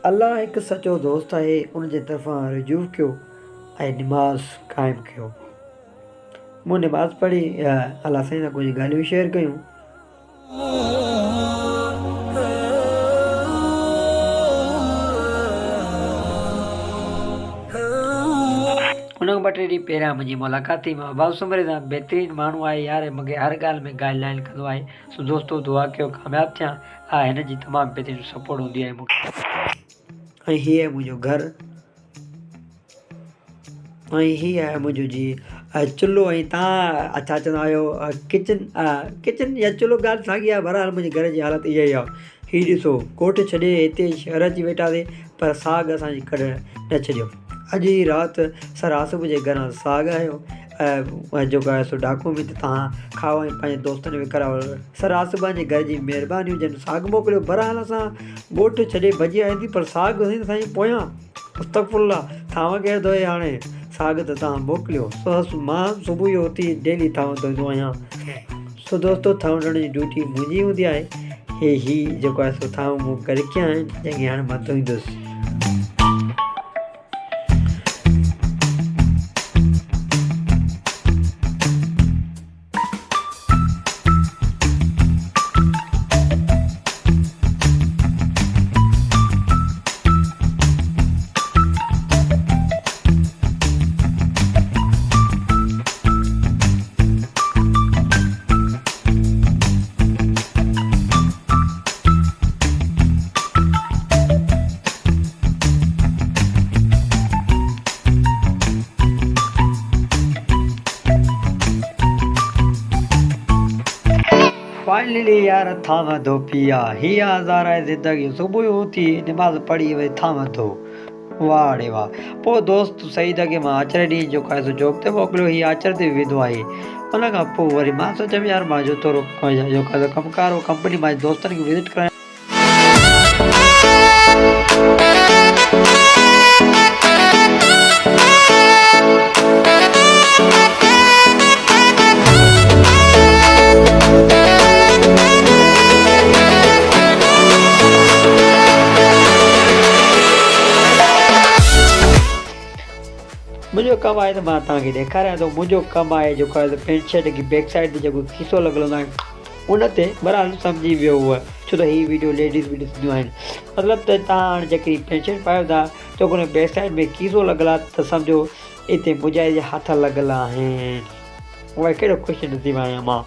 अल्लाह हिकु सचो दोस्त आहे, उन जे तरफ़ां रुजू कयो ऐं निमाज़ क़ाइमु कयो। मूं निमाज़ पढ़ी अल्लाह साईं सां कुझु ॻाल्हियूं शेयर कयूं। उन खां ॿ टे ॾींहं पहिरियां मुंहिंजी मुलाक़ात थी। मां बाबा सुमरे सां बहितरीनु माण्हू आहे यार, मूंखे हर ॻाल्हि में गाइडलाइन कंदो आहे। सो दोस्तो दुआ कयो कामयाबु थियां। हा, हिन जी तमामु बहितरीनु सपोर्ट हूंदी आहे मूंखे। ऐं हीअ आहे मुंहिंजो घरु, ऐं हीअ आहे मुंहिंजो जी चुल्हो। ऐं तव्हां अच्छा चवंदा आहियो किचन या चुल्हो, ॻाल्हि साॻी आहे। बहरहाल मुंहिंजे घर जी हालति इहा ई आहे। हीअ ॾिसो, ॻोठु छॾे हिते शहर अची वेठासीं, पर साग असांजी कॾहिं न छॾियो। अॼु ई राति सर आसिफ जे घरां साग आयो ऐं जेको आहे सो डाकू में तव्हां खाओ ऐं पंहिंजे दोस्तनि में कराओ। सर आसिफ जे घर जी महिरबानी हुजनि, साग मोकिलियो। बहरहाल असां ॻोठु छॾे भॼी आया थी, पर साग असांजी पोयां मुस्तक़फुल्ला थांव केरु धोए हाणे। साग त तव्हां मोकिलियो। सो मां सुबुह जो उथी डेली थांव धोईंदो आहियां। सो दोस्तो, थांव धोइण जी ड्यूटी मुंहिंजी हूंदी आहे। ही जेको आहे सो थांव मूं करे रखिया आहिनि, जंहिंखे हाणे मां धोईंदुसि। फाइनली यार थांव धो पिया। ही हज़ार आहे ज़िंदगी। सुबुह जो उथी निमाज़ पढ़ी वरी थांव धो। वाह रे वाह। पोइ दोस्त सईद खे मां आचर ॾींहुं जेको आहे सो जॉब ते मोकिलियो। हीअ आचर ते विधो आहे। उन खां पोइ वरी मां सोचियमि यार मां जो थोरो जेको आहे कमकार हो कंपनी मां दोस्तनि खे विज़िट करायां। मुंहिंजो कमु आहे त मां तव्हांखे ॾेखारियां थो। मुंहिंजो कमु आहे जेको आहे पेंट शर्ट की बैक साइड ते जेको खीसो लॻल हूंदो आहे उन ते। बहरहाल सम्झी वियो हुआ, छो त हीअ वीडियो लेडीज़ बि ॾिसंदियूं आहिनि। मतिलबु त तव्हां हाणे जेकॾहिं पेंट शर्ट पायो था त उन बैक साइड में खीसो लॻल आहे त सम्झो हिते मुंहिंजा जे हथ लॻल आहिनि। उहा कहिड़ो ख़ुशि नसीबु आहियां मां।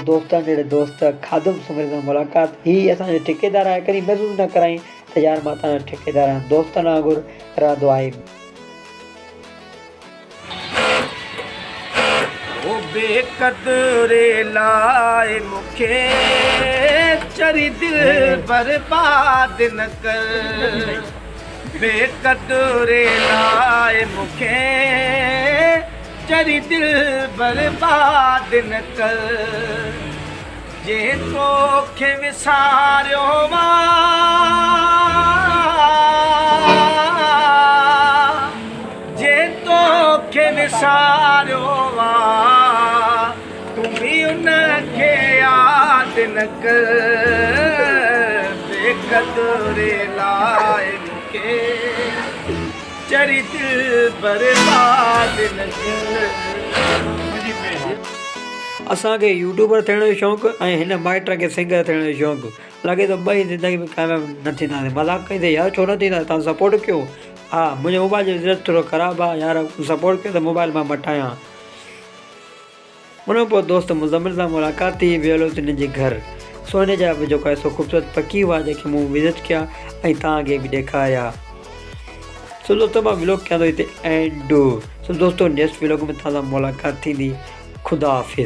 दोस्तनि जहिड़े दोस्त खादुम सुमरे सां मुलाक़ात। हीअ असांजो ठेकेदार आहे। कॾहिं महसूसु न कराई त यार मां तव्हांजो ठेकेदार आहियां। दोस्तनि वांगुरु रहंदो आहे। ओ बेक़दरे लाइ मूंखे चरी दिल बर्बाद न कर। बेक़दरे लाइ मूंखे चरी दिल बर्बाद न कर। जे तोखे विसारियो जे तोखे विसारियो तूं बि उनखे यादि न कर। बेक़दरे लाइ मूंखे चरी दिल बर्बाद न कर। असांखे यूट्यूबर थियण जो शौक़ु ऐं हिन माइट खे सिंगर थियण जो शौक़ु। लॻे थो ॿई ज़िंदगी में कामयाबु न थींदासीं। मज़ाक कईंदे यार छो न थींदा, तव्हां सपोर्ट कयो। हा, मुंहिंजे मोबाइल जो रिज़ल्ट थोरो ख़राबु आहे यार, सपोर्ट कयो त मोबाइल मां मटायां। उन खां पोइ दोस्त मुज़मिल सां मुलाक़ात थी। वियल हुओ हिन जे घर। सो हिन जा बि जेको आहे सो ख़ूबसूरत पखी हुआ जेके मूं विज़िट कया ऐं तव्हांखे बि ॾेखारिया। सो दोस्तो मां व्लॉग कयां थो हिते एंड। सो दोस्तो नेक्स्ट व्लॉग में तव्हां सां मुलाक़ात थींदी। ख़ुदा हाफ़िज़।